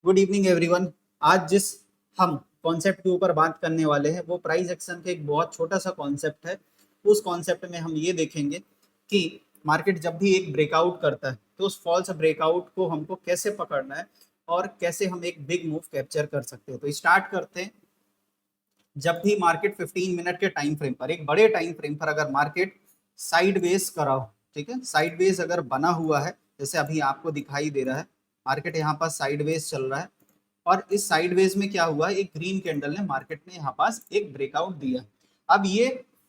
Good evening everyone. आज जिस हम कॉन्सेप्ट के ऊपर बात करने वाले हैं वो प्राइस एक्शन का एक बहुत छोटा सा कॉन्सेप्ट है। उस कॉन्सेप्ट में हम ये देखेंगे कि मार्केट जब भी एक ब्रेकआउट करता है तो उस फॉल्स ब्रेकआउट को हमको कैसे पकड़ना है और कैसे हम एक बिग मूव कैप्चर कर सकते हैं। तो स्टार्ट करते हैं। जब भी मार्केट 15 मिनट के टाइम फ्रेम पर, एक बड़े टाइम फ्रेम पर अगर मार्केट साइडवेज करा हो, ठीक है, साइडवेज अगर बना हुआ है जैसे अभी आपको दिखाई दे रहा है, मार्केट यहाँ पर साइडवेज चल रहा है और इस साइडवेज में क्या हुआ है, एक ग्रीन कैंडल ने मार्केट ने यहाँ पास एक ब्रेकआउट दिया। अब ये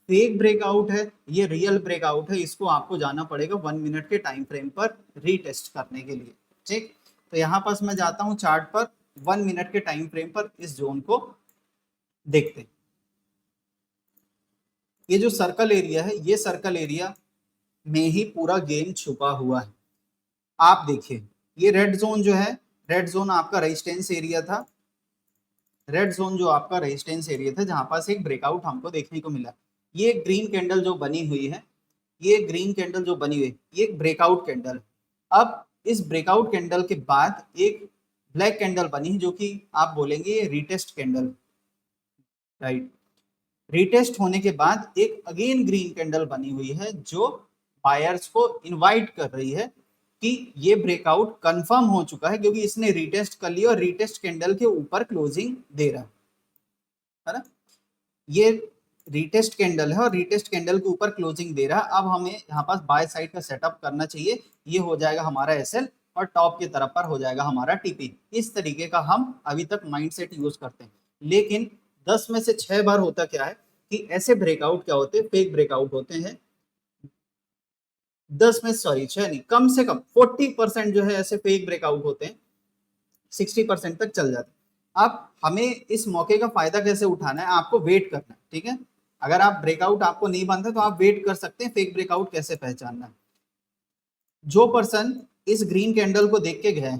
फेक ब्रेकआउट है, ये रियल ब्रेकआउट है, इसको आपको जाना पड़ेगा 1 मिनट के टाइम फ्रेम पर रीटेस्ट करने के लिए। ठीक, तो यहाँ पास मैं जाता हूँ चार्ट पर, 1 मिनट के टाइम फ्रेम पर इस जोन को देखते हैं। ये जो सर्कल एरिया है, ये सर्कल एरिया में ही पूरा गेम छुपा हुआ है। आप देखिए, ये रेड जोन जो है, रेड जोन आपका रेजिस्टेंस एरिया था, रेड जोन जो आपका रेजिस्टेंस एरिया था जहां पास एक ब्रेकआउट हमको देखने को मिला। ये ग्रीन कैंडल जो बनी हुई है, ये ग्रीन कैंडल जो बनी हुई, ये एक ब्रेकआउट कैंडल। अब इस ब्रेकआउट कैंडल के बाद एक ब्लैक कैंडल बनी जो कि आप बोलेंगे ये रीटेस्ट कैंडल, राइट। रीटेस्ट होने के बाद एक अगेन ग्रीन कैंडल बनी हुई है जो बायर्स को इनवाइट कर रही है कि ये ब्रेकआउट कंफर्म हो चुका है क्योंकि इसने रीटेस्ट कर लिया और रीटेस्ट कैंडल के ऊपर क्लोजिंग दे रहा है ना। ये रीटेस्ट कैंडल है और रीटेस्ट कैंडल के ऊपर क्लोजिंग दे रहा है। अब हमें यहाँ पास बाय साइड का सेटअप करना चाहिए। ये हो जाएगा हमारा एसएल और टॉप की तरफ पर हो जाएगा हमारा टीपी। इस तरीके का हम अभी तक माइंडसेट यूज करते हैं, लेकिन 10 में से 6 बार होता क्या है कि ऐसे ब्रेकआउट क्या होते हैं, फेक ब्रेकआउट होते हैं। 10 में सॉरी 6 नहीं, कम से कम 40% जो है ऐसे फेक ब्रेकआउट होते हैं, 60% तक चल जाते हैं। अब हमें इस मौके का फायदा कैसे उठाना है, आपको वेट करना है, ठीक है। अगर आप ब्रेकआउट आपको नहीं बनता तो आप वेट कर सकते हैं। फेक ब्रेकआउट कैसे पहचानना है, जो पर्सन इस ग्रीन कैंडल को देख के गए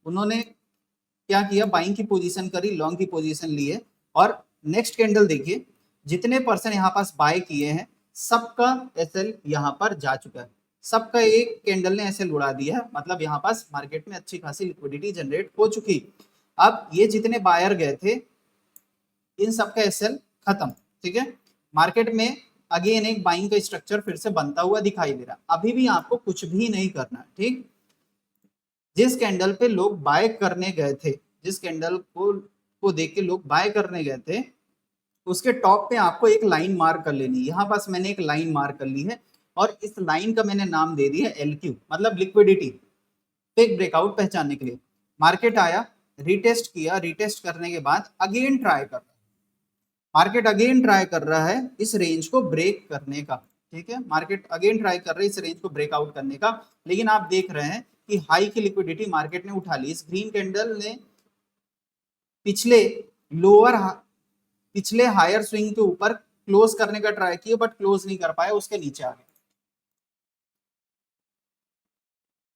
उन्होंने क्या किया, बाइंग की पोजीशन करी, लॉन्ग की पोजीशन ली है और नेक्स्ट कैंडल देखिए, जितने पर्सन यहाँ पास बाय किए हैं सबका एसएल यहाँ पर जा चुका है, सबका एक कैंडल ने एसएल उड़ा दिया है। मतलब यहाँ पास मार्केट में अच्छी खासी लिक्विडिटी जनरेट हो चुकी। अब ये जितने बायर गए थे इन सबका एसएल खत्म, ठीक है। मार्केट में अगेन एक बाइंग का स्ट्रक्चर फिर से बनता हुआ दिखाई दे रहा। अभी भी आपको कुछ भी नहीं करना, ठीक। जिस कैंडल पे लोग बाय करने गए थे, जिस कैंडल को देख के लोग बाय करने गए थे, उसके टॉप पे आपको एक लाइन मार्क कर लेनी है। यहाँ पास मैंने एक लाइन मार्क कर ली है और इस लाइन का मैंने नाम दे दिया LQ, मतलब लिक्विडिटी। फेक ब्रेकआउट पहचानने के लिए मार्केट आया, रीटेस्ट किया, रीटेस्ट करने के बाद अगेन ट्राई कर रहा है, मार्केट अगेन ट्राई कर रहा है इस रेंज को ब्रेक करने का, ठीक है। मार्केट अगेन ट्राई कर रही है इस रेंज को ब्रेकआउट करने का, लेकिन आप देख रहे हैं कि हाई की लिक्विडिटी मार्केट ने उठा ली। इस ग्रीन कैंडल ने पिछले लोअर पिछले हायर स्विंग के ऊपर क्लोज करने का ट्राई किया बट क्लोज नहीं कर पाया, उसके नीचे आ गए।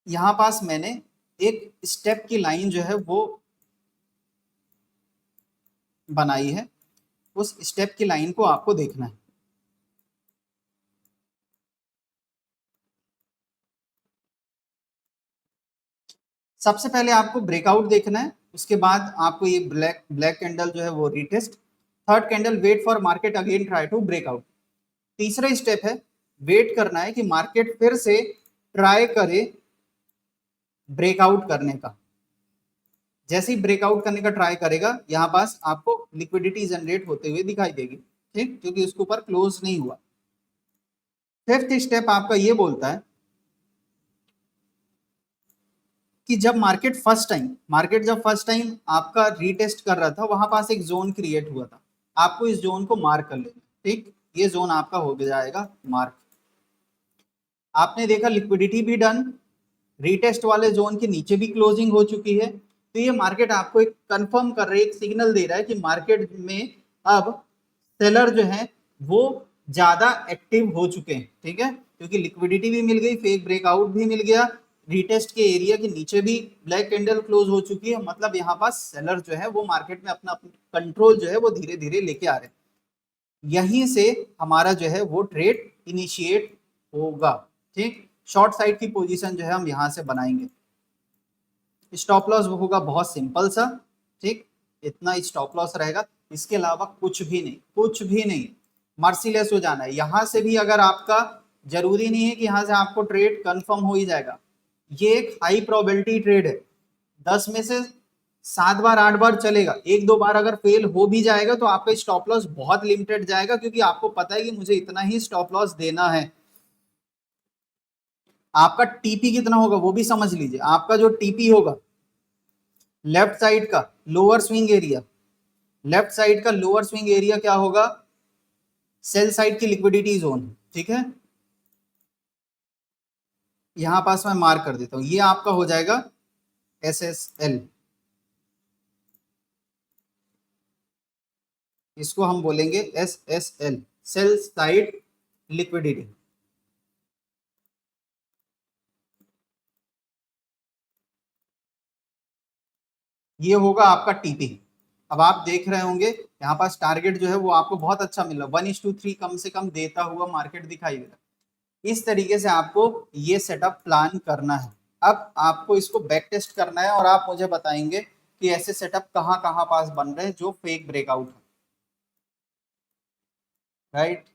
यहां पास मैंने एक स्टेप की लाइन जो है वो बनाई है, उस स्टेप की लाइन को आपको देखना है। सबसे पहले आपको ब्रेकआउट देखना है, उसके बाद आपको ये ब्लैक ब्लैक कैंडल जो है वो retest, third candle wait for market again try to breakout. तीसरा स्टेप है वेट करना है कि मार्केट फिर से ट्राई करे ब्रेकआउट करने का। जैसे ही ब्रेकआउट करने का ट्राई करेगा यहाँ पास आपको लिक्विडिटी जनरेट होते हुए दिखाई देगी, ठीक, क्योंकि उसके ऊपर क्लोज नहीं हुआ। फिफ्थ स्टेप आपका ये बोलता है कि जब मार्केट जब फर्स्ट टाइम आपका रीटेस्ट कर रहा था, वहां पास एक जोन क्रिएट हुआ था, आपको इस जोन को मार्क कर लेना, ठीक। ये जोन आपका हो जाएगा मार्क। आपने देखा लिक्विडिटी भी डन, रीटेस्ट वाले जोन के नीचे भी क्लोजिंग हो चुकी है। तो ये मार्केट आपको एक कंफर्म कर रही है, एक सिग्नल दे रहा है कि मार्केट में अब सेलर जो है वो ज्यादा एक्टिव हो चुके हैं, ठीक है, क्योंकि लिक्विडिटी भी मिल गई, फेक ब्रेकआउट भी मिल गया, रीटेस्ट के एरिया के नीचे भी ब्लैक कैंडल क्लोज हो चुकी है। मतलब यहाँ पास सेलर जो है वो मार्केट में अपना कंट्रोल जो है वो धीरे धीरे लेके आ रहे हैं। यहीं से हमारा जो है वो ट्रेड इनिशिएट होगा, ठीक। शॉर्ट साइड की पोजीशन जो है हम यहाँ से बनाएंगे। स्टॉप लॉस होगा बहुत सिंपल सा, ठीक, इतना स्टॉप लॉस रहेगा, इसके अलावा कुछ भी नहीं, कुछ भी नहीं, मर्सीलेस हो जाना है। यहां से भी अगर आपका, जरूरी नहीं है कि यहां से आपको ट्रेड कंफर्म हो ही जाएगा, ये एक हाई प्रोबेबिलिटी ट्रेड है, 10 में से 7 बार 8 बार चलेगा, एक दो बार अगर फेल हो भी जाएगा तो आपका स्टॉप लॉस बहुत लिमिटेड जाएगा, क्योंकि आपको पता है कि मुझे इतना ही स्टॉप लॉस देना है। आपका टीपी कितना होगा वो भी समझ लीजिए, आपका जो टीपी होगा लेफ्ट साइड का lower swing area, left side का लोअर स्विंग एरिया क्या होगा, सेल साइड की लिक्विडिटी जोन, ठीक है, यहां पास मैं मार्क कर देता हूं, ये आपका हो जाएगा SSL, इसको हम बोलेंगे SSL, सेल साइड लिक्विडिटी। ये होगा आपका टीपी। अब आप देख रहे होंगे यहाँ पास टारगेट जो है वो आपको बहुत अच्छा मिल रहा है, 1:3 कम से कम देता हुआ मार्केट दिखाई दे रहा है। इस तरीके से आपको ये सेटअप प्लान करना है। अब आपको इसको बैक टेस्ट करना है और आप मुझे बताएंगे कि ऐसे सेटअप कहाँ कहाँ पास बन रहे हैं जो फेक ब्रेकआउट है, राइट।